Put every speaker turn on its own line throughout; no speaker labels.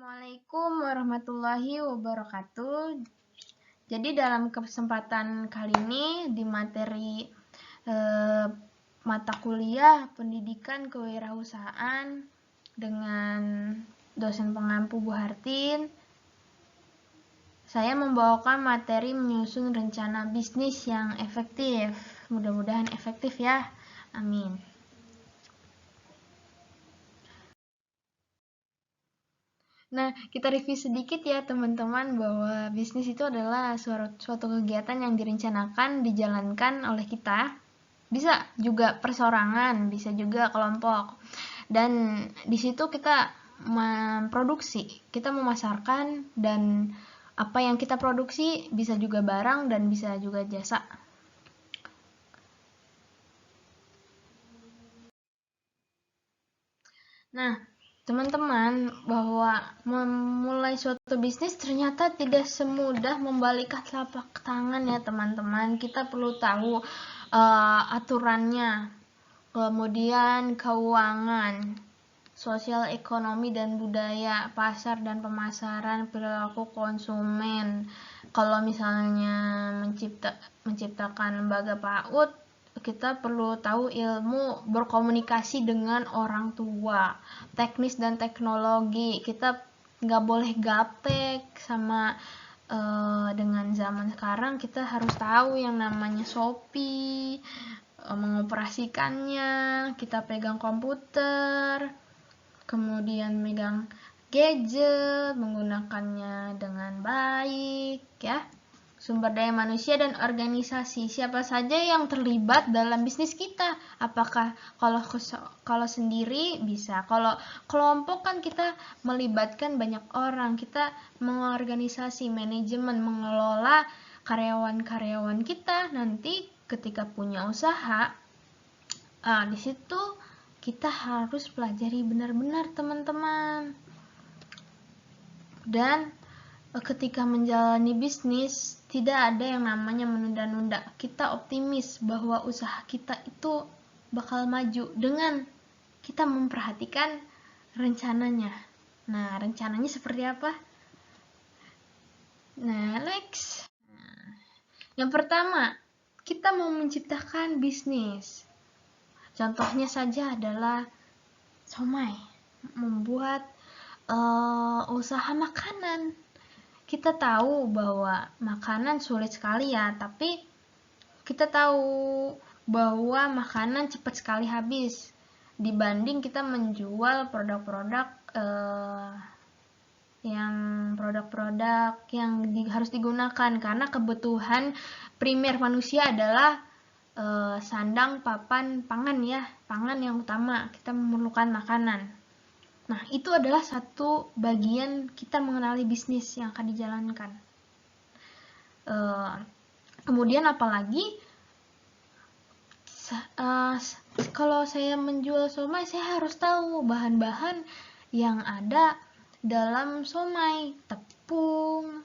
Assalamualaikum warahmatullahi wabarakatuh. Jadi dalam kesempatan kali ini di materi mata kuliah pendidikan kewirausahaan dengan dosen pengampu Bu Hartin, saya membawakan materi menyusun rencana bisnis yang efektif. Mudah-mudahan efektif ya. Amin. Nah, kita review sedikit ya teman-teman bahwa bisnis itu adalah suatu kegiatan yang direncanakan, dijalankan oleh kita. Bisa juga perseorangan, bisa juga kelompok. Dan di situ kita memproduksi, kita memasarkan, dan apa yang kita produksi bisa juga barang dan bisa juga jasa. Nah, teman-teman, bahwa memulai suatu bisnis ternyata tidak semudah membalikan telapak tangan ya teman-teman. Kita perlu tahu aturannya, kemudian keuangan, sosial ekonomi dan budaya, pasar dan pemasaran, perilaku konsumen. Kalau misalnya menciptakan lembaga PAUD, kita perlu tahu ilmu berkomunikasi dengan orang tua, teknis dan teknologi. Kita nggak boleh gaptek sama dengan zaman sekarang. Kita harus tahu yang namanya Shopee, mengoperasikannya, kita pegang komputer, kemudian megang gadget, menggunakannya dengan baik ya. Sumber daya manusia dan organisasi, siapa saja yang terlibat dalam bisnis kita. Apakah kalau sendiri bisa, kalau kelompok kan kita melibatkan banyak orang, kita mengorganisasi, manajemen, mengelola karyawan-karyawan kita. Nanti ketika punya usaha, di situ kita harus pelajari benar-benar teman-teman. Dan ketika menjalani bisnis, tidak ada yang namanya menunda-nunda. Kita optimis bahwa usaha kita itu bakal maju dengan kita memperhatikan rencananya. Nah, rencananya seperti apa? Nah, next. Yang pertama, kita mau menciptakan bisnis. Contohnya saja adalah somai, membuat usaha makanan. Kita tahu bahwa makanan sulit sekali ya, tapi kita tahu bahwa makanan cepat sekali habis dibanding kita menjual produk-produk yang harus digunakan, karena kebutuhan primer manusia adalah sandang, papan, pangan ya, pangan yang utama, kita memerlukan makanan. Nah, itu adalah satu bagian kita mengenali bisnis yang akan dijalankan. Kemudian apalagi, kalau saya menjual somai, saya harus tahu bahan-bahan yang ada dalam somai, tepung,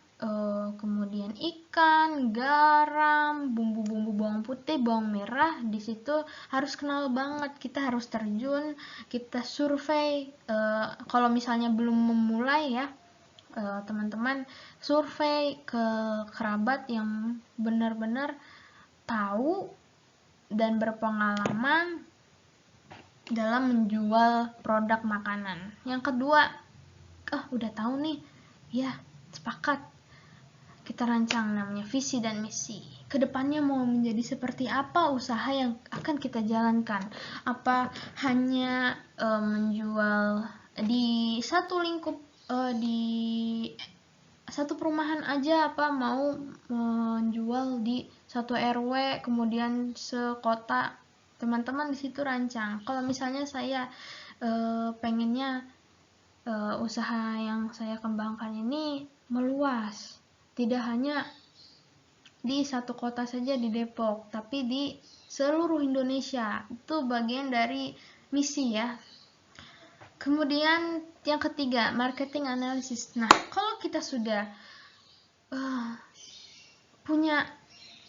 kemudian ikan, garam, bumbu-bumbu bawang putih, bawang merah. Di situ harus kenal banget, kita harus terjun, kita survei. Kalau misalnya belum memulai ya, teman-teman survei ke kerabat yang benar-benar tahu dan berpengalaman dalam menjual produk makanan. Yang kedua, udah tahu nih, ya sepakat, kita rancang namanya visi dan misi. Kedepannya mau menjadi seperti apa usaha yang akan kita jalankan? Apa hanya menjual di satu lingkup, di satu perumahan aja, apa mau menjual di satu RW, kemudian sekota? Teman-teman di situ rancang. Kalau misalnya saya pengennya usaha yang saya kembangkan ini meluas, tidak hanya di satu kota saja di Depok, tapi di seluruh Indonesia. Itu bagian dari misi ya. Kemudian yang ketiga, marketing analysis. Nah, kalau kita sudah punya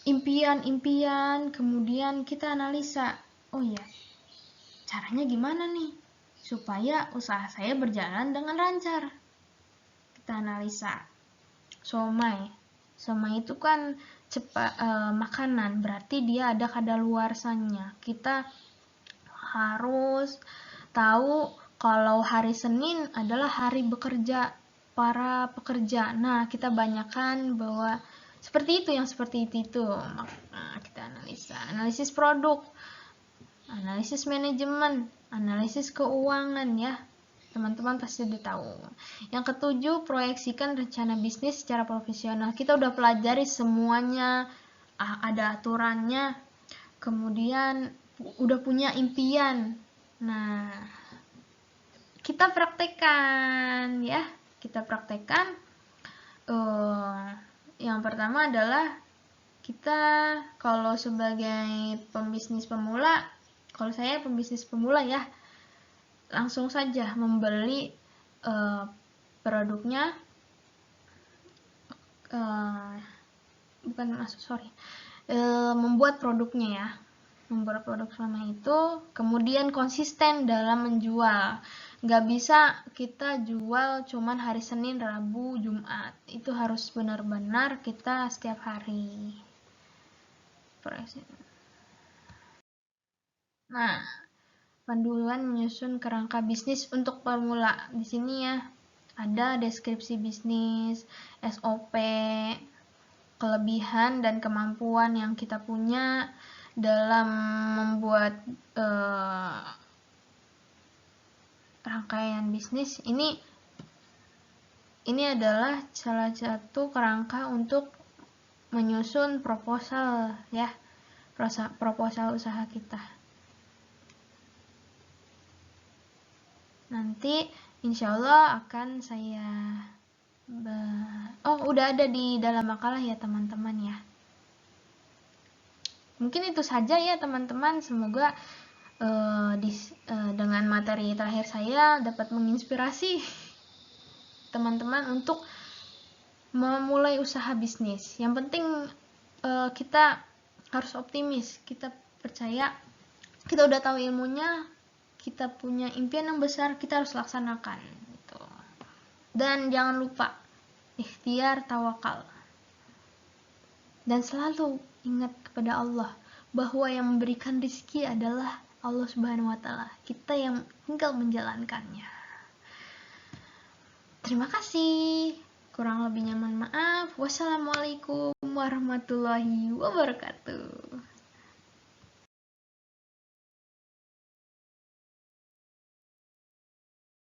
impian-impian, kemudian kita analisa, oh ya, caranya gimana nih supaya usaha saya berjalan dengan lancar? kita analisa. Somai itu kan makanan, berarti dia ada kadaluarsanya. Kita harus tahu kalau hari Senin adalah hari bekerja para pekerja. Nah, kita banyakkan bahwa seperti itu, yang seperti itu. Nah, kita analisis produk, analisis manajemen, analisis keuangan ya. Teman-teman pasti udah tahu. Yang ketujuh, proyeksikan rencana bisnis secara profesional. Kita udah pelajari semuanya, ada aturannya. Kemudian udah punya impian. Nah, kita praktekkan ya. Kita praktekkan. Yang pertama adalah kita kalau sebagai pembisnis pemula, kalau saya pembisnis pemula ya, langsung saja membeli produknya, membuat produknya ya, membuat produk selama itu, kemudian konsisten dalam menjual. Nggak bisa kita jual cuman hari Senin, Rabu, Jumat. Itu harus benar-benar kita setiap hari. Nah, panduan menyusun kerangka bisnis untuk pemula. Di sini ya, ada deskripsi bisnis, SOP, kelebihan dan kemampuan yang kita punya dalam membuat rangkaian bisnis. Ini adalah salah satu kerangka untuk menyusun proposal ya, proposal usaha kita. Nanti insya Allah akan saya udah ada di dalam makalah ya teman-teman ya. Mungkin itu saja ya teman-teman. Semoga dengan materi terakhir saya dapat menginspirasi teman-teman untuk memulai usaha bisnis. Yang penting kita harus optimis. Kita percaya kita udah tahu ilmunya, kita punya impian yang besar, kita harus laksanakan gitu. Dan jangan lupa ikhtiar, tawakal, dan selalu ingat kepada Allah bahwa yang memberikan rezeki adalah Allah Subhanahu wa Ta'ala. Kita yang tinggal menjalankannya. Terima kasih. Kurang lebihnya mohon maaf. Wassalamualaikum warahmatullahi wabarakatuh.